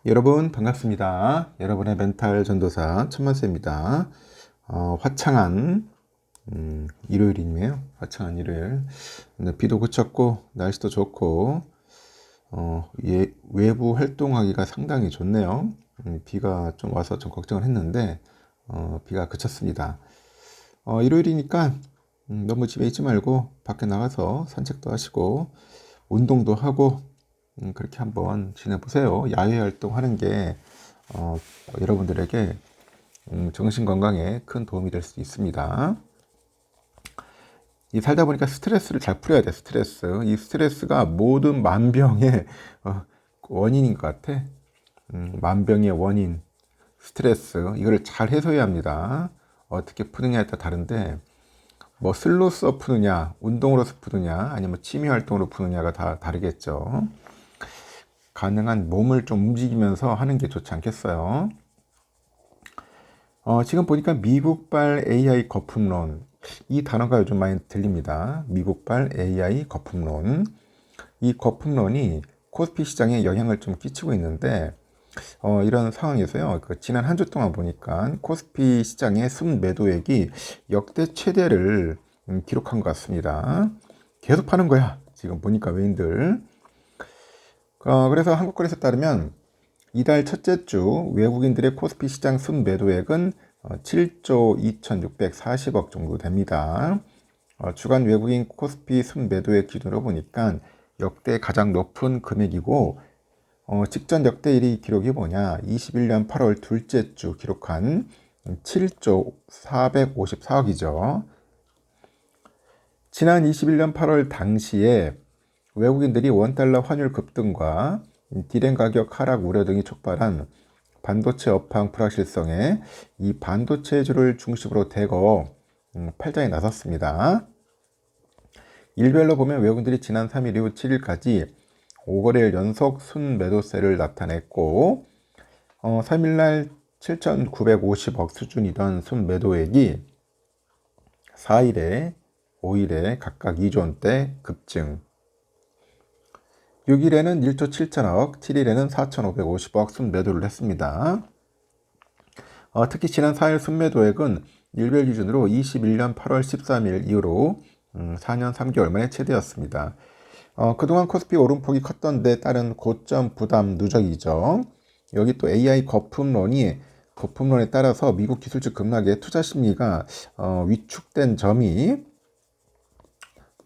여러분 반갑습니다. 여러분의 멘탈 전도사 천만세입니다. 화창한 일요일이네요. 화창한 일요일. 근데 비도 그쳤고 날씨도 좋고 외부 활동하기가 상당히 좋네요. 비가 좀 와서 좀 걱정을 했는데 비가 그쳤습니다. 일요일이니까 너무 집에 있지 말고 밖에 나가서 산책도 하시고 운동도 하고 그렇게 한번 지내보세요. 야외 활동하는 게 여러분들에게 정신 건강에 큰 도움이 될 수 있습니다. 이 살다 보니까 스트레스를 잘 풀어야 돼. 이 스트레스가 모든 만병의 원인인 것 같아. 만병의 원인, 스트레스. 이거를 잘 해소해야 합니다. 어떻게 푸느냐에 따라 다른데, 뭐 슬로서 푸느냐, 운동으로서 푸느냐, 아니면 취미 활동으로 푸느냐가 다 다르겠죠. 가능한 몸을 좀 움직이면서 하는 게 좋지 않겠어요. 지금 보니까 미국발 AI 거품론, 이 단어가 요즘 많이 들립니다. 미국발 AI 거품론. 이 거품론이 코스피 시장에 영향을 좀 끼치고 있는데, 이런 상황에서요, 지난 한 주 동안 보니까 코스피 시장의 순매도액이 역대 최대를 기록한 것 같습니다. 계속 파는 거야. 지금 보니까 외인들. 그래서 한국거래소에 따르면 이달 첫째 주 외국인들의 코스피 시장 순매도액은 7조 2,640억 정도 됩니다. 주간 외국인 코스피 순매도액 기준으로 보니까 역대 가장 높은 금액이고, 직전 역대 1위 기록이 뭐냐, 21년 8월 둘째 주 기록한 7조 454억이죠. 지난 21년 8월 당시에 외국인들이 원달러 환율 급등과 디램 가격 하락 우려 등이 촉발한 반도체 업황 불확실성에 이 반도체주를 중심으로 대거 팔장에 나섰습니다. 일별로 보면 외국인들이 지난 3일 이후 7일까지 5거래일 연속 순매도세를 나타냈고, 3일날 7,950억 수준이던 순매도액이 4일에 5일에 각각 2조 원대 급증, 6일에는 1조 7천억, 7일에는 4,550억 순매도를 했습니다. 특히 지난 4일 순매도액은 일별 기준으로 21년 8월 13일 이후로 4년 3개월 만에 최대였습니다. 그동안 코스피 오름폭이 컸던 데 따른 고점 부담 누적이죠. 여기 또 AI 거품론에 따라서 미국 기술주 급락의 투자 심리가 위축된 점이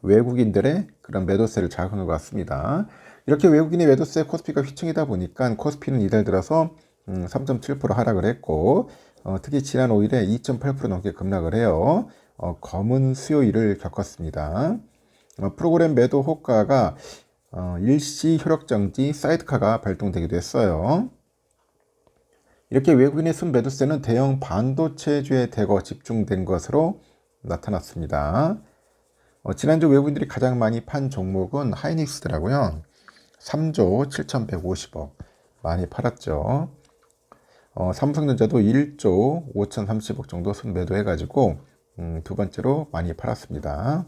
외국인들의 그런 매도세를 자극한 것 같습니다. 이렇게 외국인의 매도세에 코스피가 휘청이다 보니까 코스피는 이달 들어서 3.7% 하락을 했고, 특히 지난 5일에 2.8% 넘게 급락을 해요. 검은 수요일을 겪었습니다. 프로그램 매도 호가가 일시 효력정지 사이드카가 발동되기도 했어요. 이렇게 외국인의 순매도세는 대형 반도체주에 대거 집중된 것으로 나타났습니다. 지난주 외국인들이 가장 많이 판 종목은 하이닉스더라고요. 3조 7,150억 많이 팔았죠. 삼성전자도 1조 5,030억 정도 순매도해가지고 두 번째로 많이 팔았습니다.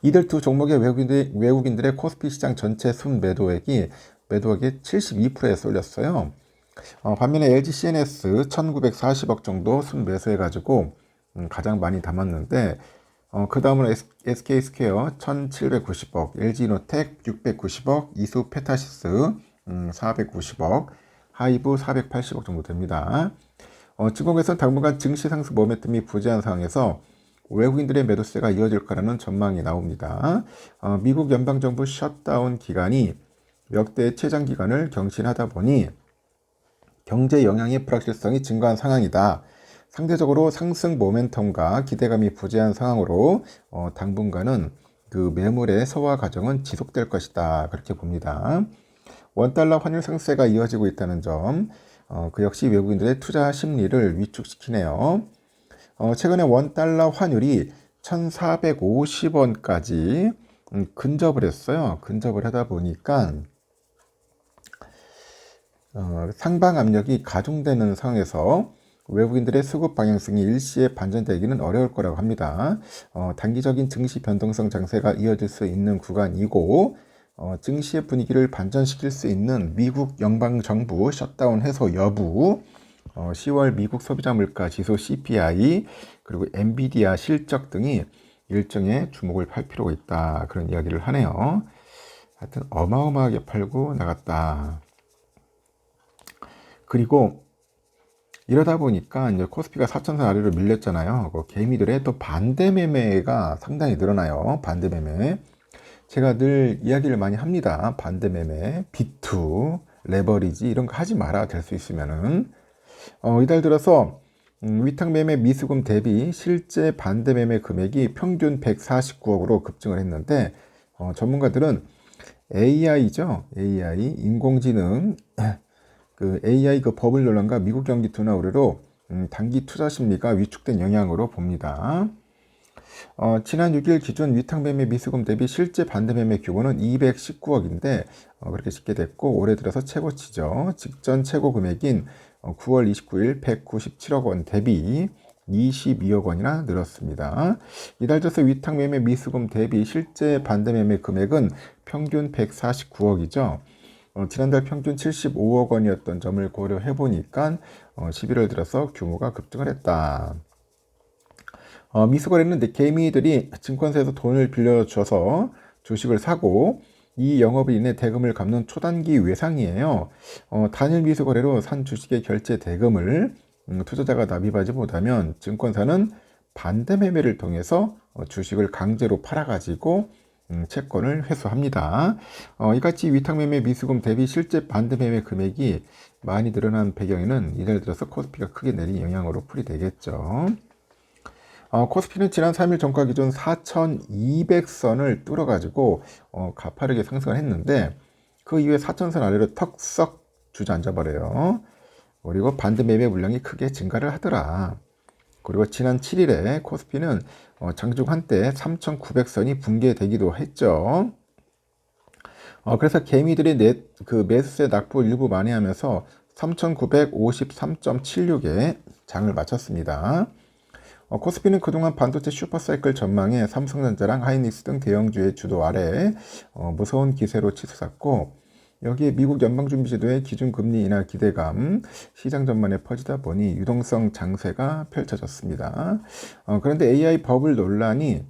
이들 두 종목의 외국인들의 코스피 시장 전체 순매도액이 72%에 쏠렸어요. 반면에 LG CNS 1,940억 정도 순매수해가지고 가장 많이 담았는데, 그 다음으로 SK스퀘어 1,790억, LG이노텍 690억, 이수 페타시스 490억, 하이브 480억 정도 됩니다. 증권에서는 당분간 증시 상승 모멘텀이 부재한 상황에서 외국인들의 매도세가 이어질 거라는 전망이 나옵니다. 미국 연방정부 셧다운 기간이 역대 최장 기간을 경신하다 보니 경제 영향의 불확실성이 증가한 상황이다. 상대적으로 상승 모멘텀과 기대감이 부재한 상황으로 당분간은 그 매물의 소화 과정은 지속될 것이다. 그렇게 봅니다. 원달러 환율 상승세가 이어지고 있다는 점, 그 역시 외국인들의 투자 심리를 위축시키네요. 최근에 원달러 환율이 1,450원까지 근접을 했어요. 근접을 하다 보니까 상방 압력이 가중되는 상황에서 외국인들의 수급 방향성이 일시에 반전되기는 어려울 거라고 합니다. 단기적인 증시 변동성 장세가 이어질 수 있는 구간이고, 증시의 분위기를 반전시킬 수 있는 미국 연방정부 셧다운 해소 여부, 10월 미국 소비자 물가 지수 CPI, 그리고 엔비디아 실적 등이 일정에 주목을 팔 필요가 있다. 그런 이야기를 하네요. 하여튼 어마어마하게 팔고 나갔다. 그리고 이러다 보니까 이제 코스피가 4천선 아래로 밀렸잖아요. 개미들의 또 반대 매매가 상당히 늘어나요. 반대 매매. 제가 늘 이야기를 많이 합니다. 반대 매매, 비투, 레버리지 이런 거 하지 마라. 될 수 있으면은. 이달 들어서 위탁 매매 미수금 대비 실제 반대 매매 금액이 평균 149억으로 급증을 했는데 전문가들은 AI죠. AI 인공지능 그 AI 그 버블 논란과 미국 경기 둔화 우려로 단기 투자 심리가 위축된 영향으로 봅니다. 지난 6일 기준 위탁매매 미수금 대비 실제 반대매매 규모는 219억인데 그렇게 집계됐고 올해 들어서 최고치죠. 직전 최고 금액인 9월 29일 197억 원 대비 22억 원이나 늘었습니다. 이달 들어서 위탁매매 미수금 대비 실제 반대매매 금액은 평균 149억이죠. 지난달 평균 75억 원이었던 점을 고려해 보니까 11월 들어서 규모가 급증을 했다. 미수거래는 개미들이 증권사에서 돈을 빌려줘서 주식을 사고 이 영업으로 인해 대금을 갚는 초단기 외상이에요. 단일 미수거래로 산 주식의 결제 대금을 투자자가 납입하지 못하면 증권사는 반대 매매를 통해서 주식을 강제로 팔아가지고 채권을 회수합니다. 이같이 위탁매매 미수금 대비 실제 반대매매 금액이 많이 늘어난 배경에는 이달 들어서 코스피가 크게 내린 영향으로 풀이되겠죠. 코스피는 지난 3일 종가 기준 4,200선을 뚫어가지고 가파르게 상승을 했는데 그 이후에 4,000선 아래로 턱썩 주저앉아 버려요. 그리고 반대매매 물량이 크게 증가를 하더라. 그리고 지난 7일에 코스피는 장중 한때 3,900선이 붕괴되기도 했죠. 그래서 개미들이 매수세 낙폭 일부 만회하면서 3,953.76에 장을 마쳤습니다. 코스피는 그동안 반도체 슈퍼사이클 전망에 삼성전자랑 하이닉스 등 대형주의 주도 아래 무서운 기세로 치솟았고 여기에 미국 연방준비제도의 기준금리 인하 기대감, 시장 전반에 퍼지다 보니 유동성 장세가 펼쳐졌습니다. 그런데 AI 버블 논란이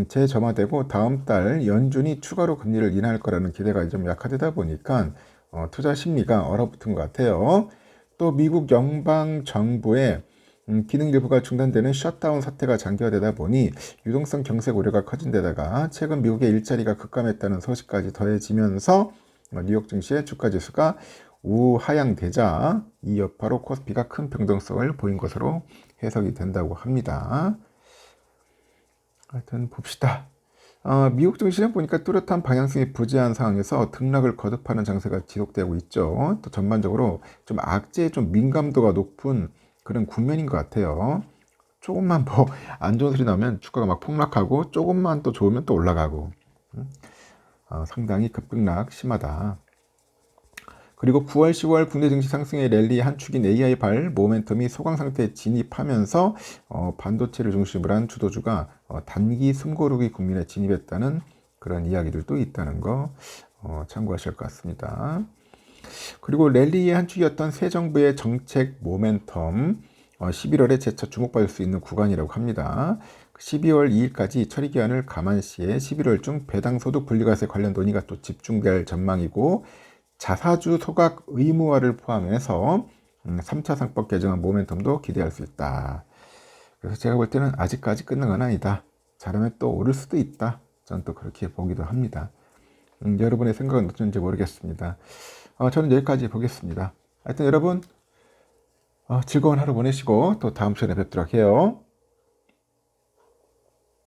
재점화되고 다음 달 연준이 추가로 금리를 인하할 거라는 기대가 좀 약화되다 보니까 투자 심리가 얼어붙은 것 같아요. 또 미국 연방정부의 기능 일부가 중단되는 셧다운 사태가 장기화되다 보니 유동성 경색 우려가 커진 데다가 최근 미국의 일자리가 급감했다는 소식까지 더해지면서 뉴욕 증시의 주가 지수가 우하향되자 이 여파로 코스피가 큰 변동성을 보인 것으로 해석이 된다고 합니다. 하여튼 봅시다. 미국 증시는 보니까 뚜렷한 방향성이 부재한 상황에서 등락을 거듭하는 장세가 지속되고 있죠. 또 전반적으로 좀 악재에 좀 민감도가 높은 그런 국면인 것 같아요. 조금만 뭐 안 좋은 소리 나오면 주가가 막 폭락하고 조금만 또 좋으면 또 올라가고 상당히 급등락 심하다. 그리고 9월, 10월 국내 증시 상승의 랠리 한 축인 AI발 모멘텀이 소강 상태에 진입하면서 반도체를 중심으로 한 주도주가 단기 숨고르기 국면에 진입했다는 그런 이야기들도 있다는 거 참고하실 것 같습니다. 그리고 랠리의 한 축이었던 새 정부의 정책 모멘텀 11월에 재차 주목받을 수 있는 구간이라고 합니다. 12월 2일까지 처리 기한을 감안시해 11월 중 배당소득 분리과세 관련 논의가 또 집중될 전망이고 자사주 소각 의무화를 포함해서 3차 상법 개정안 모멘텀도 기대할 수 있다. 그래서 제가 볼 때는 아직까지 끝난 건 아니다. 잘하면 또 오를 수도 있다. 저는 또 그렇게 보기도 합니다. 여러분의 생각은 어떤지 모르겠습니다. 저는 여기까지 보겠습니다. 하여튼 여러분 즐거운 하루 보내시고 또 다음 시간에 뵙도록 해요.